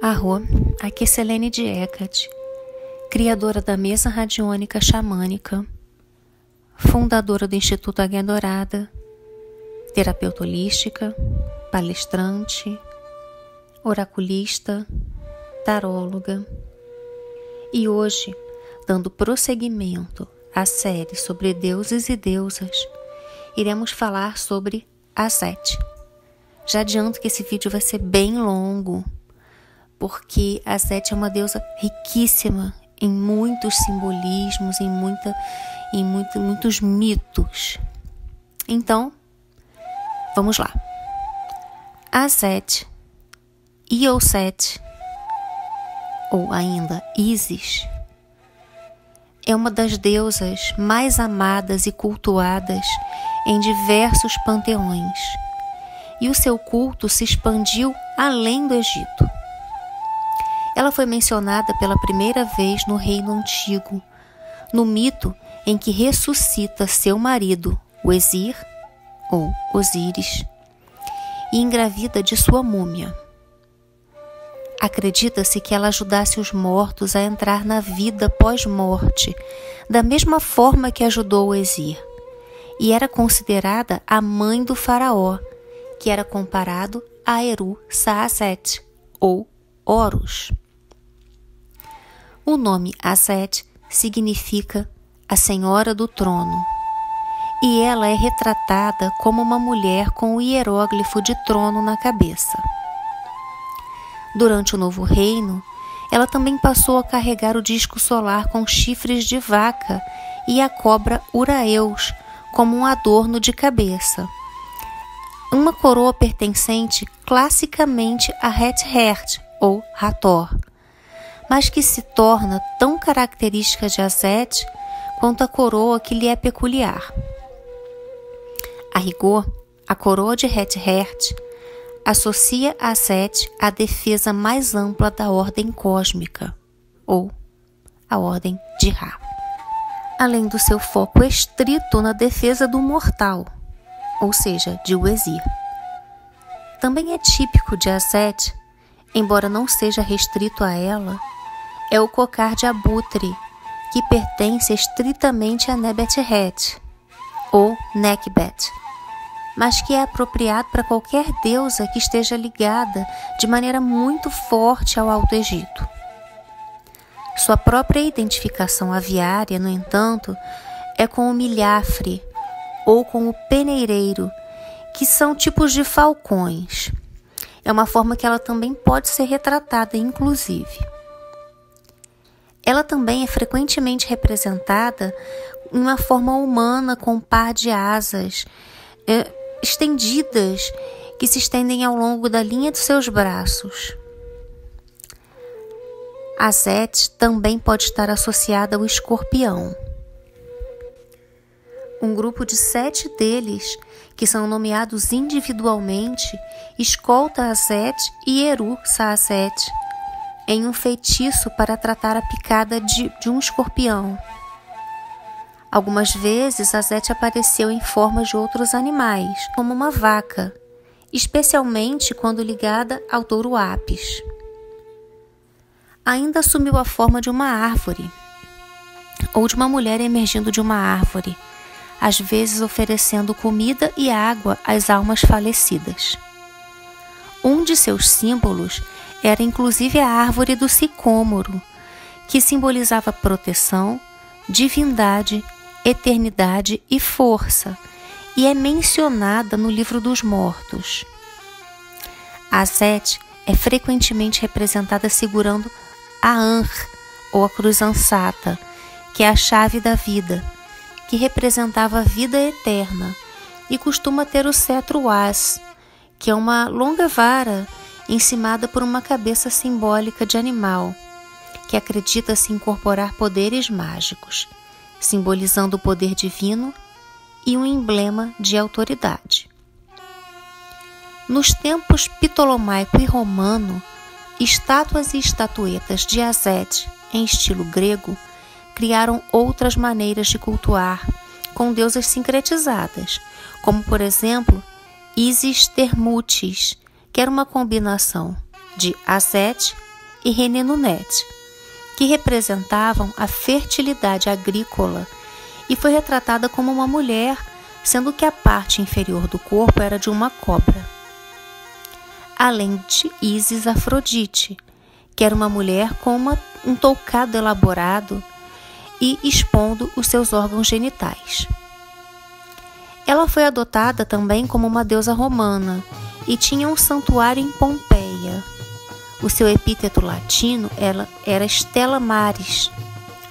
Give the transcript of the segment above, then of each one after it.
Arro, aqui é Selene de Hecate, criadora da mesa radiônica xamânica, fundadora do Instituto Águia Dourada, terapeuta holística, palestrante, oraculista, taróloga. E hoje, dando prosseguimento à série sobre deuses e deusas, iremos falar sobre Aset. Já adianto que esse vídeo vai ser bem longo, porque Aset é uma deusa riquíssima em muitos simbolismos, em muitos mitos. Então, vamos lá. Aset, Ioset, ou ainda Isis, é uma das deusas mais amadas e cultuadas em diversos panteões, e o seu culto se expandiu além do Egito. Ela foi mencionada pela primeira vez no Reino Antigo, no mito em que ressuscita seu marido, o Esir, ou Osíris, e engravida de sua múmia. Acredita-se que ela ajudasse os mortos a entrar na vida pós-morte, da mesma forma que ajudou o Esir, e era considerada a mãe do faraó, que era comparado a Heru-Saaset, ou Horus. O nome Aset significa a Senhora do Trono, e ela é retratada como uma mulher com o hieróglifo de trono na cabeça. Durante o Novo Reino, ela também passou a carregar o disco solar com chifres de vaca e a cobra Uraeus como um adorno de cabeça, uma coroa pertencente classicamente a Het-Hert, ou Hathor, mas que se torna tão característica de Aset quanto a coroa que lhe é peculiar. A rigor, a coroa de Het-Hert associa Aset à defesa mais ampla da ordem cósmica, ou a ordem de Ra, além do seu foco estrito na defesa do mortal, ou seja, de Esir. Também é típico de Aset, embora não seja restrito a ela, é o cocar de abutre, que pertence estritamente a Nebet-Het, ou Nekbet, mas que é apropriado para qualquer deusa que esteja ligada de maneira muito forte ao Alto Egito. Sua própria identificação aviária, no entanto, é com o milhafre ou com o peneireiro, que são tipos de falcões. É uma forma que ela também pode ser retratada, inclusive. Ela também é frequentemente representada em uma forma humana com um par de asas estendidas que se estendem ao longo da linha de seus braços. Aset também pode estar associada ao escorpião. Um grupo de 7 deles, que são nomeados individualmente, escolta Aset e Heru-Saaset em um feitiço para tratar a picada de um escorpião. Algumas vezes, Aset apareceu em forma de outros animais, como uma vaca, especialmente quando ligada ao touro Apis. Ainda assumiu a forma de uma árvore, ou de uma mulher emergindo de uma árvore, às vezes oferecendo comida e água às almas falecidas. Um de seus símbolos era inclusive a árvore do sicômoro, que simbolizava proteção, divindade, eternidade e força, e é mencionada no Livro dos Mortos. Aset é frequentemente representada segurando a Anr, ou a cruz ansata, que é a chave da vida, que representava a vida eterna, e costuma ter o cetro As, que é uma longa vara encimada por uma cabeça simbólica de animal, que acredita-se incorporar poderes mágicos, simbolizando o poder divino e um emblema de autoridade. Nos tempos ptolomaico e romano, estátuas e estatuetas de Aset, em estilo grego, criaram outras maneiras de cultuar, com deusas sincretizadas, como, por exemplo, Isis Termutis, que era uma combinação de Aset e Renenunet, que representavam a fertilidade agrícola, e foi retratada como uma mulher, sendo que a parte inferior do corpo era de uma cobra. Além de Isis Afrodite, que era uma mulher com um toucado elaborado e expondo os seus órgãos genitais. Ela foi adotada também como uma deusa romana e tinha um santuário em Pompeia. O seu epíteto latino era Stella Maris,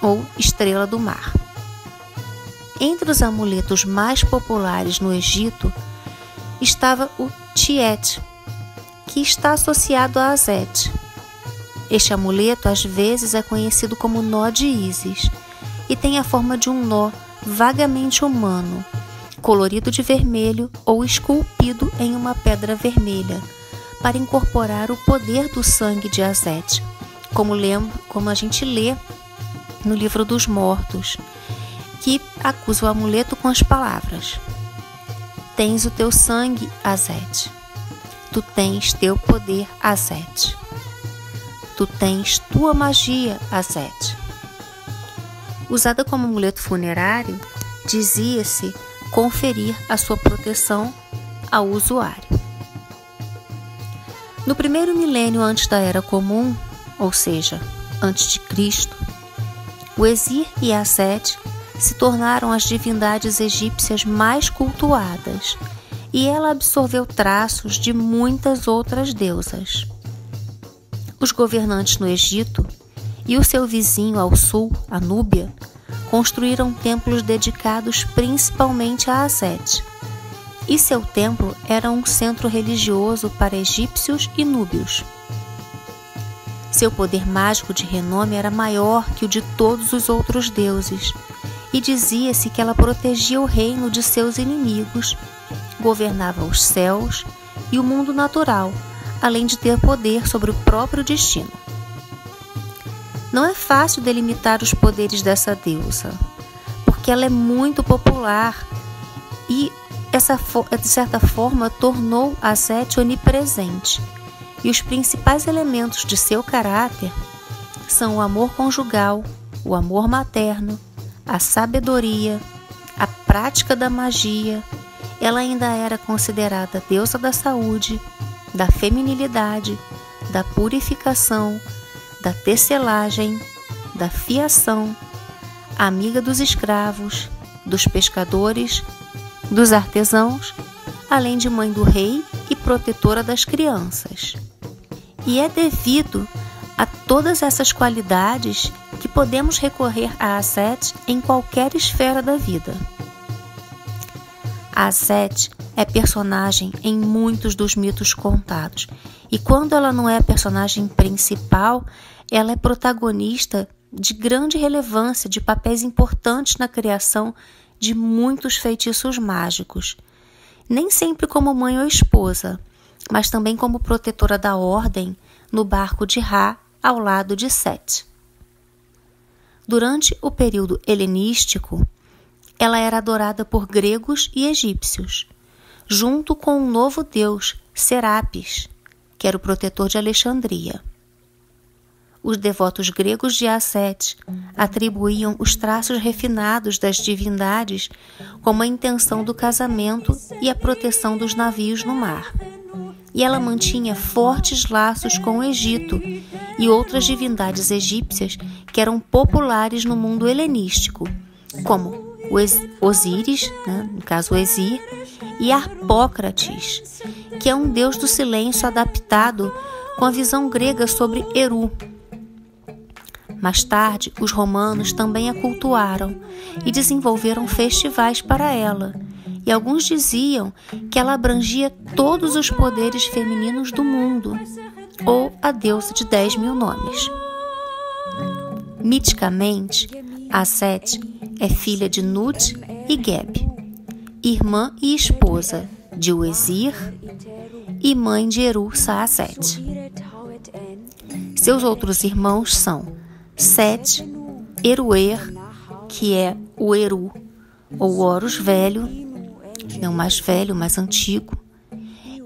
ou Estrela do Mar. Entre os amuletos mais populares no Egito estava o Tiet, que está associado a Aset. Este amuleto às vezes é conhecido como nó de Ísis e tem a forma de um nó vagamente humano, colorido de vermelho ou esculpido em uma pedra vermelha, para incorporar o poder do sangue de Aset, como a gente lê no Livro dos Mortos, que acusa o amuleto com as palavras: tens o teu sangue, Aset. Tu tens teu poder, Aset. Tu tens tua magia, Aset. Usada como amuleto funerário, dizia-se conferir a sua proteção ao usuário. No primeiro milênio antes da Era Comum, ou seja, antes de Cristo, o Esir e a Set se tornaram as divindades egípcias mais cultuadas, e ela absorveu traços de muitas outras deusas. Os governantes no Egito e o seu vizinho ao sul, a Núbia, construíram templos dedicados principalmente a Aset, e seu templo era um centro religioso para egípcios e núbios. Seu poder mágico de renome era maior que o de todos os outros deuses, e dizia-se que ela protegia o reino de seus inimigos, governava os céus e o mundo natural, além de ter poder sobre o próprio destino. Não é fácil delimitar os poderes dessa deusa, porque ela é muito popular e, de certa forma, tornou Aset onipresente. E os principais elementos de seu caráter são o amor conjugal, o amor materno, a sabedoria, a prática da magia. Ela ainda era considerada deusa da saúde, da feminilidade, da purificação, da tecelagem, da fiação, amiga dos escravos, dos pescadores, dos artesãos, além de mãe do rei e protetora das crianças. E é devido a todas essas qualidades que podemos recorrer a Aset em qualquer esfera da vida. Aset é personagem em muitos dos mitos contados, e quando ela não é a personagem principal, ela é protagonista de grande relevância, de papéis importantes na criação de muitos feitiços mágicos, nem sempre como mãe ou esposa, mas também como protetora da ordem no barco de Ra ao lado de Set. Durante o período helenístico, ela era adorada por gregos e egípcios, junto com um novo deus, Serapis, que era o protetor de Alexandria. Os devotos gregos de Aset atribuíam os traços refinados das divindades como a intenção do casamento e a proteção dos navios no mar. E ela mantinha fortes laços com o Egito e outras divindades egípcias que eram populares no mundo helenístico, como Osíris, no caso o Esir, e Harpócrates, que é um deus do silêncio adaptado com a visão grega sobre Eru. Mais tarde, os romanos também a cultuaram e desenvolveram festivais para ela, e alguns diziam que ela abrangia todos os poderes femininos do mundo, ou a deusa de 10.000 nomes. Miticamente, Aset é filha de Nut e Geb, irmã e esposa de Uesir e mãe de Eru-Saaset. Seus outros irmãos são Set, Eruer, que é o Eru, ou Horus velho, é o mais velho, o mais antigo,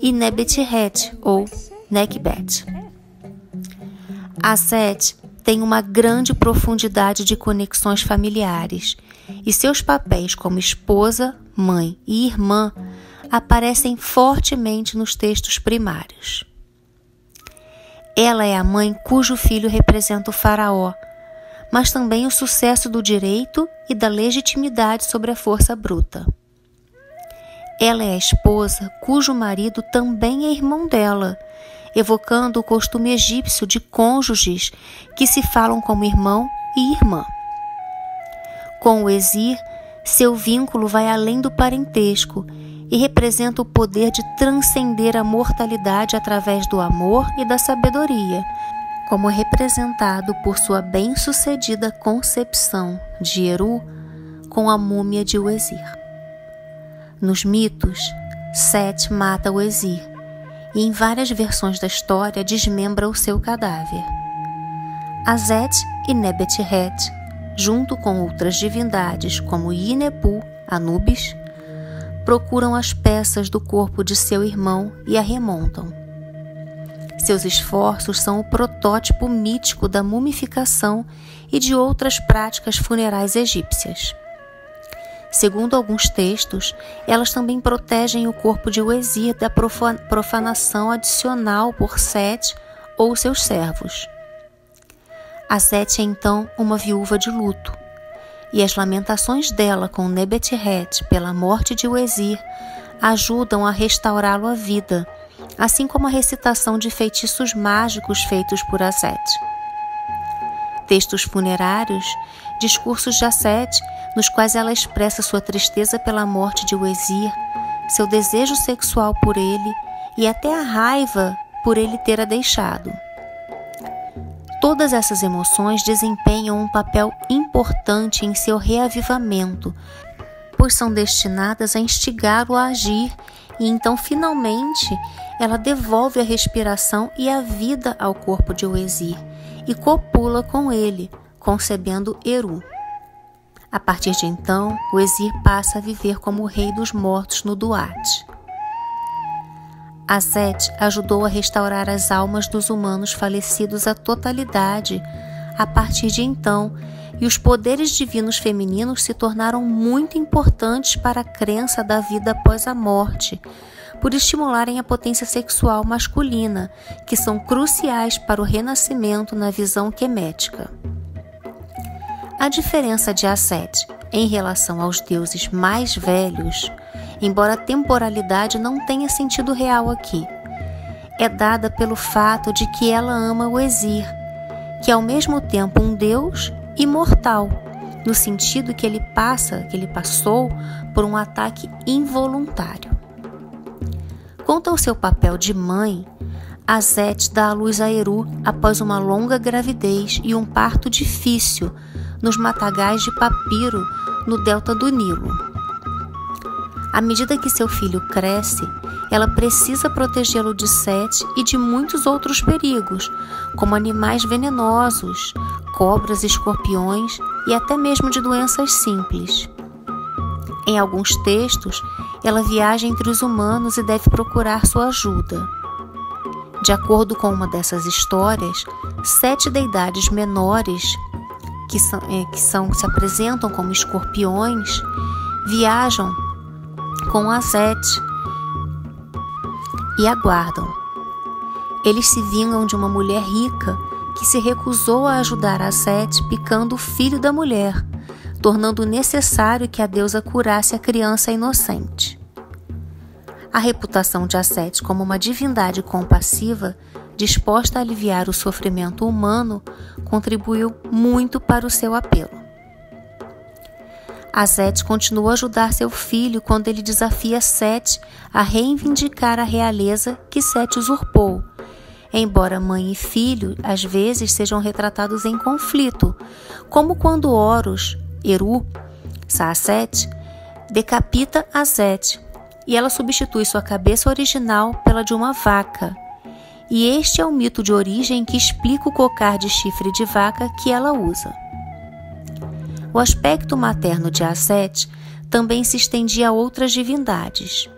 e Nebet-Het, ou Nekhbet. A Set tem uma grande profundidade de conexões familiares, e seus papéis como esposa, mãe e irmã aparecem fortemente nos textos primários. Ela é a mãe cujo filho representa o faraó, mas também o sucesso do direito e da legitimidade sobre a força bruta. Ela é a esposa cujo marido também é irmão dela, evocando o costume egípcio de cônjuges que se falam como irmão e irmã. Com o Wezir, seu vínculo vai além do parentesco e representa o poder de transcender a mortalidade através do amor e da sabedoria, como representado por sua bem-sucedida concepção de Eru com a múmia de Wezir. Nos mitos, Set mata o Wezir e em várias versões da história desmembra o seu cadáver. Aset e Nebet-Het, junto com outras divindades como Yinepu, Anubis, procuram as peças do corpo de seu irmão e a remontam. Seus esforços são o protótipo mítico da mumificação e de outras práticas funerais egípcias. Segundo alguns textos, elas também protegem o corpo de Wezir da profanação adicional por Set ou seus servos. A Set é então uma viúva de luto, e as lamentações dela com Nebet-Het pela morte de Wezir ajudam a restaurá-lo à vida, assim como a recitação de feitiços mágicos feitos por Aset. Textos funerários, discursos de Aset, nos quais ela expressa sua tristeza pela morte de Wezir, seu desejo sexual por ele e até a raiva por ele ter a deixado. Todas essas emoções desempenham um papel importante em seu reavivamento, pois são destinadas a instigá-lo a agir e então, finalmente, ela devolve a respiração e a vida ao corpo de Wezir e copula com ele, concebendo Eru. A partir de então, Wezir passa a viver como o rei dos mortos no Duat. Aset ajudou a restaurar as almas dos humanos falecidos à totalidade a partir de então, e os poderes divinos femininos se tornaram muito importantes para a crença da vida após a morte, por estimularem a potência sexual masculina, que são cruciais para o renascimento na visão quemética. A diferença de Aset em relação aos deuses mais velhos, embora a temporalidade não tenha sentido real aqui, é dada pelo fato de que ela ama o Wezir, que é ao mesmo tempo um deus imortal, no sentido que ele passou por um ataque involuntário. Quanto ao seu papel de mãe, Aset dá à luz a Eru após uma longa gravidez e um parto difícil nos matagais de papiro no delta do Nilo. À medida que seu filho cresce, ela precisa protegê-lo de Set e de muitos outros perigos, como animais venenosos, cobras, escorpiões e até mesmo de doenças simples. Em alguns textos, ela viaja entre os humanos e deve procurar sua ajuda. De acordo com uma dessas histórias, 7 deidades menores que se apresentam como escorpiões viajam com Aset e aguardam. Eles se vingam de uma mulher rica que se recusou a ajudar Aset picando o filho da mulher, tornando necessário que a deusa curasse a criança inocente. A reputação de Aset como uma divindade compassiva, disposta a aliviar o sofrimento humano, contribuiu muito para o seu apelo. Aset continua a ajudar seu filho quando ele desafia Set a reivindicar a realeza que Set usurpou, embora mãe e filho às vezes sejam retratados em conflito, como quando Horus, Eru, Saaset, decapita Aset e ela substitui sua cabeça original pela de uma vaca. E este é o mito de origem que explica o cocar de chifre de vaca que ela usa. O aspecto materno de Asete também se estendia a outras divindades.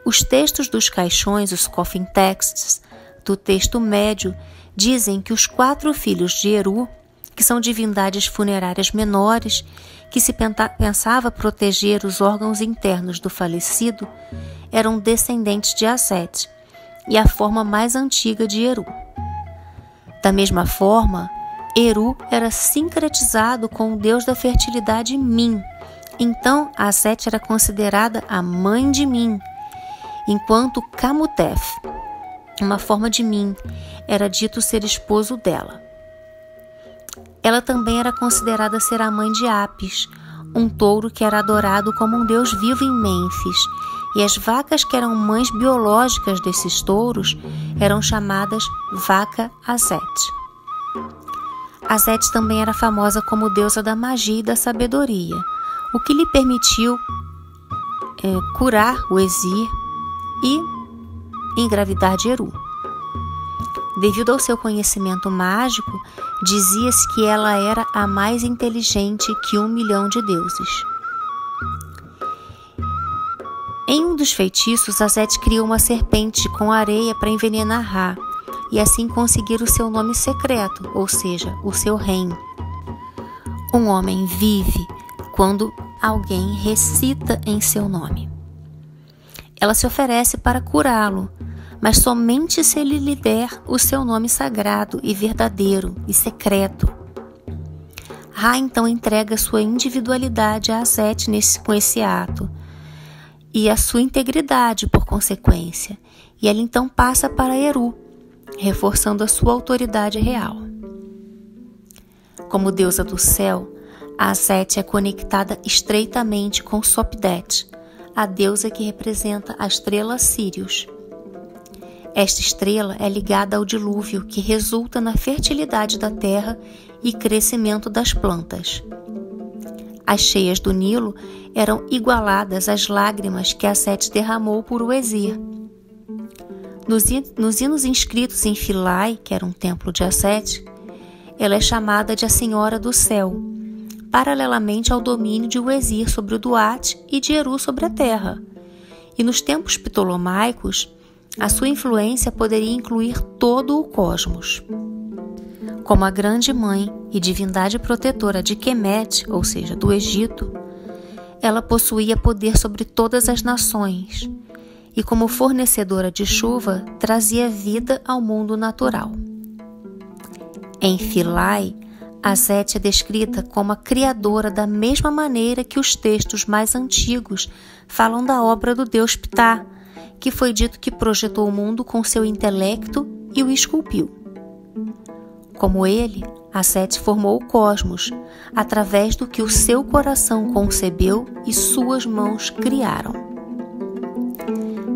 Os textos dos caixões, os coffin texts, do texto médio, dizem que os 4 filhos de Eru, que são divindades funerárias menores, que se pensava proteger os órgãos internos do falecido, eram descendentes de Asete e a forma mais antiga de Eru. Da mesma forma, Eru era sincretizado com o deus da fertilidade Min. Então, Asete era considerada a mãe de Min, enquanto Camutef, uma forma de Min, era dito ser esposo dela. Ela também era considerada ser a mãe de Apis, um touro que era adorado como um deus vivo em Mênfis, e as vacas que eram mães biológicas desses touros eram chamadas vaca Asete. Asete também era famosa como deusa da magia e da sabedoria, o que lhe permitiu curar o Exir e engravidar de Eru. Devido ao seu conhecimento mágico, dizia-se que ela era a mais inteligente que 1 milhão de deuses. Em um dos feitiços, Asete criou uma serpente com areia para envenenar Ra, e assim conseguir o seu nome secreto, ou seja, o seu reino. Um homem vive quando alguém recita em seu nome. Ela se oferece para curá-lo, mas somente se ele lhe der o seu nome sagrado e verdadeiro e secreto. Ra então entrega sua individualidade a Asete com esse ato, e a sua integridade por consequência, e ela então passa para Eru, reforçando a sua autoridade real. Como deusa do céu, Asete é conectada estreitamente com Sopdet, a deusa que representa a estrela Sírius. Esta estrela é ligada ao dilúvio que resulta na fertilidade da terra e crescimento das plantas. As cheias do Nilo eram igualadas às lágrimas que Asete derramou por o Exir. Nos hinos inscritos em Philae, que era um templo de Asete, ela é chamada de a Senhora do Céu, paralelamente ao domínio de Uezir sobre o Duat e de Eru sobre a terra. E nos tempos ptolomaicos, a sua influência poderia incluir todo o cosmos. Como a grande mãe e divindade protetora de Kemet, ou seja, do Egito, ela possuía poder sobre todas as nações e, como fornecedora de chuva, trazia vida ao mundo natural. Em Philae, Asete é descrita como a criadora da mesma maneira que os textos mais antigos falam da obra do deus Ptah, que foi dito que projetou o mundo com seu intelecto e o esculpiu. Como ele, Asete formou o cosmos, através do que o seu coração concebeu e suas mãos criaram.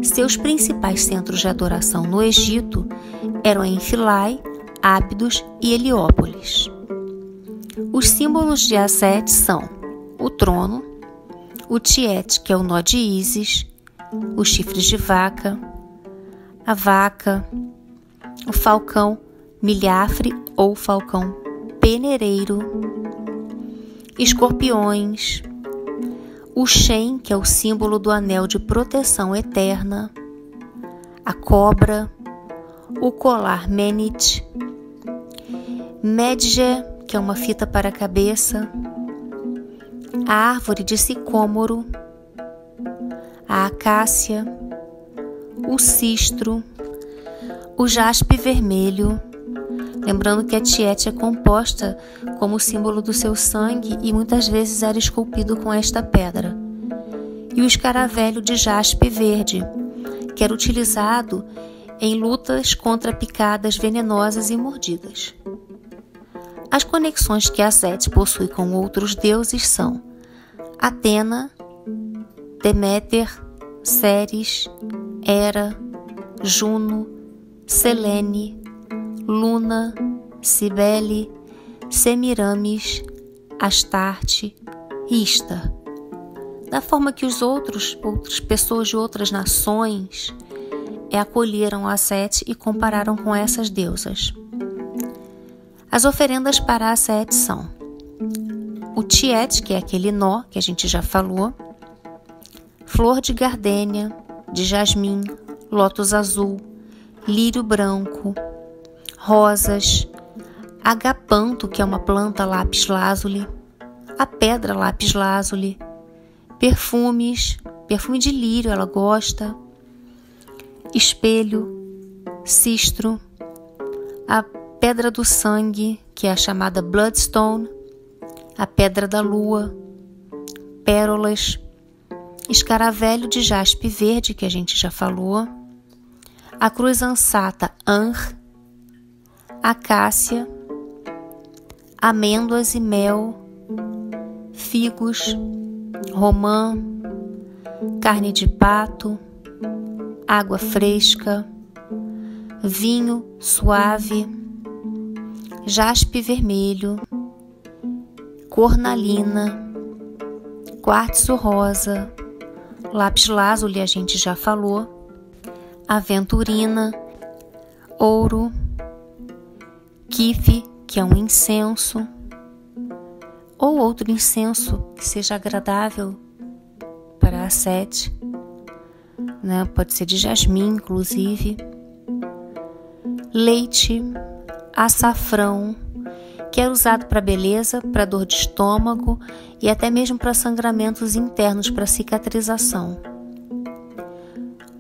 Seus principais centros de adoração no Egito eram em Philae, Ábidos e Heliópolis. Os símbolos de Asete são o trono, o tiete, que é o nó de Ísis, os chifres de vaca, a vaca, o falcão milhafre ou falcão penereiro, escorpiões, o Shen, que é o símbolo do anel de proteção eterna, a cobra, o colar Menit, Medje, que é uma fita para a cabeça, a árvore de sicômoro, a acácia, o cistro, o jaspe vermelho, lembrando que a tiete é composta como símbolo do seu sangue e muitas vezes era esculpido com esta pedra, e o escaravelho de jaspe verde, que era utilizado em lutas contra picadas venenosas e mordidas. As conexões que Asete possui com outros deuses são Atena, Deméter, Ceres, Hera, Juno, Selene, Luna, Cibele, Semiramis, Astarte e Istar. Da forma que outras pessoas de outras nações acolheram Asete e compararam com essas deusas. As oferendas para Asete são o tiete, que é aquele nó que a gente já falou, flor de gardênia, de jasmim, lótus azul, lírio branco, rosas, agapanto, que é uma planta lápis-lazuli, a pedra lápis-lazuli, perfumes, perfume de lírio ela gosta, espelho, cistro, a pedra do sangue, que é a chamada bloodstone, a pedra da lua, pérolas, escaravelho de jaspe verde, que a gente já falou, a cruz ansata anr, acácia, amêndoas e mel, figos, romã, carne de pato, água fresca, vinho suave, jaspe vermelho, cornalina, quartzo rosa, lápis-lazuli a gente já falou, aventurina, ouro, quife, que é um incenso, ou outro incenso que seja agradável para a sete, né? Pode ser de jasmim, inclusive, leite, açafrão, que é usado para beleza, para dor de estômago e até mesmo para sangramentos internos, para cicatrização.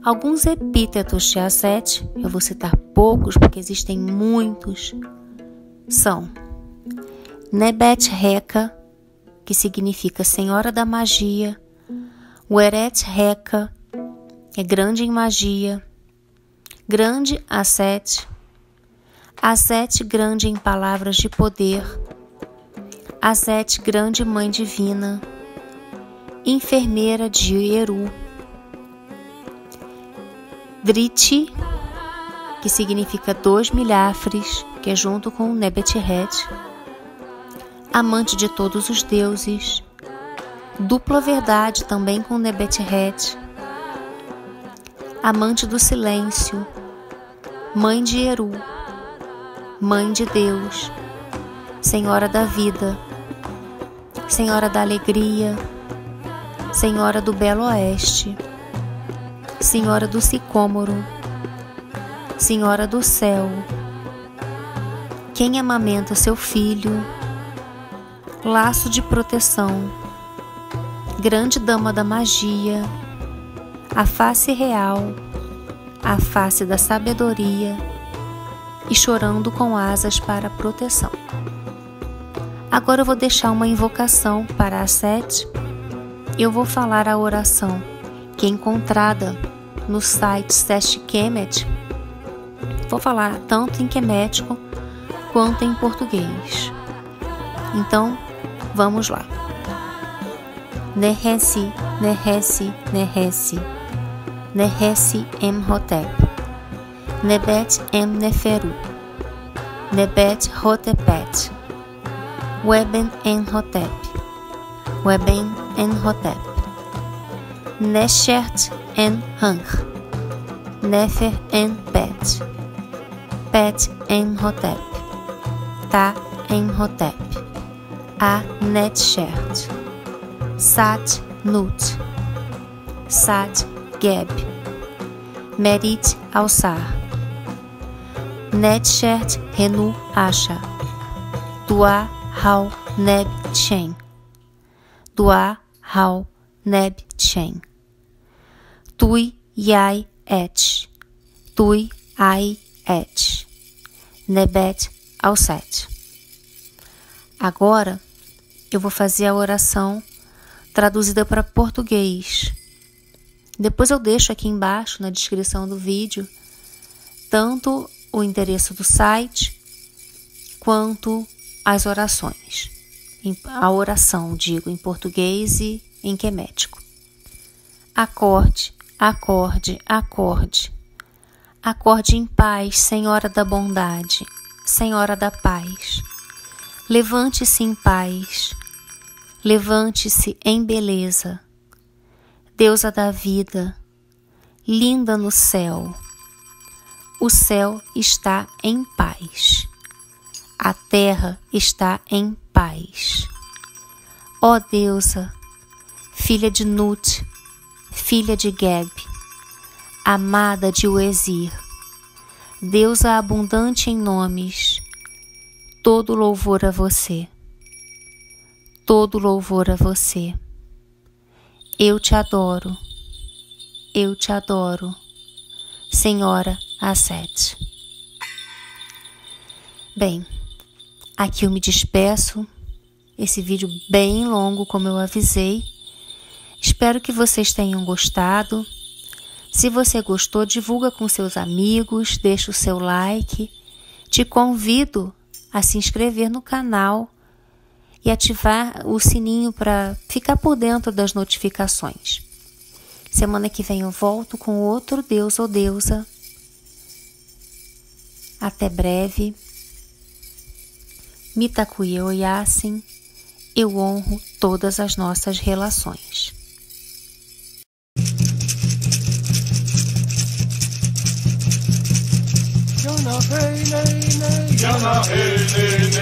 Alguns epítetos de Aset, eu vou citar poucos porque existem muitos, são Nebet Reka, que significa Senhora da Magia, Weret Reka, é grande em magia, grande Aset, Aset grande em palavras de poder, Aset grande mãe divina, enfermeira de Eru, Driti, que significa 2 milhafres, que é junto com Nebet-Het, amante de todos os deuses, dupla verdade também com Nebet-Het, amante do silêncio, mãe de Eru, mãe de Deus, senhora da vida, senhora da alegria, senhora do belo oeste, senhora do sicômoro, senhora do céu, quem amamenta seu filho, laço de proteção, grande dama da magia, a face real, a face da sabedoria e chorando com asas para proteção. Agora eu vou deixar uma invocação para a Sete. Eu vou falar a oração que é encontrada no site Sesh Kemet. Vou falar tanto em quemético quanto em português. Então, vamos lá. Nehesi, Nehesi, Nehesi, Nehesi Emhotep, Nebet Emneferu, Nebet Hotepet, Weben Enhotep, Weben Enhotep, Neshert Enhanch, Nefer Enpet, Pet Enhotep, Ta Enhotep, A Netshert, Sat Nut, Sat Geb, Merit Alsar, Netshert Renu Asha, Dua Hau Neb Chen, Dua Hau Neb Chen, Tui Yai Et, Tui Ai Et, Nebet Alset. Agora eu vou fazer a oração traduzida para português. Depois eu deixo aqui embaixo na descrição do vídeo tanto o endereço do site quanto as orações. A oração, digo, em português e em quemético. Acorde, acorde, acorde. Acorde em paz, Senhora da bondade, Senhora da paz. Levante-se em paz, levante-se em beleza. Deusa da vida, linda no céu. O céu está em paz. A terra está em paz. Ó deusa, filha de Nut, filha de Geb, amada de Uezir, deusa abundante em nomes, todo louvor a você, todo louvor a você. Eu te adoro, Senhora Aset. Bem, aqui eu me despeço. Esse vídeo bem longo, como eu avisei. Espero que vocês tenham gostado. Se você gostou, divulga com seus amigos, deixa o seu like. Te convido a se inscrever no canal e ativar o sininho para ficar por dentro das notificações. Semana que vem eu volto com outro deus ou deusa. Até breve. Mitakuye Oyasin, eu honro todas as nossas relações. Yana hey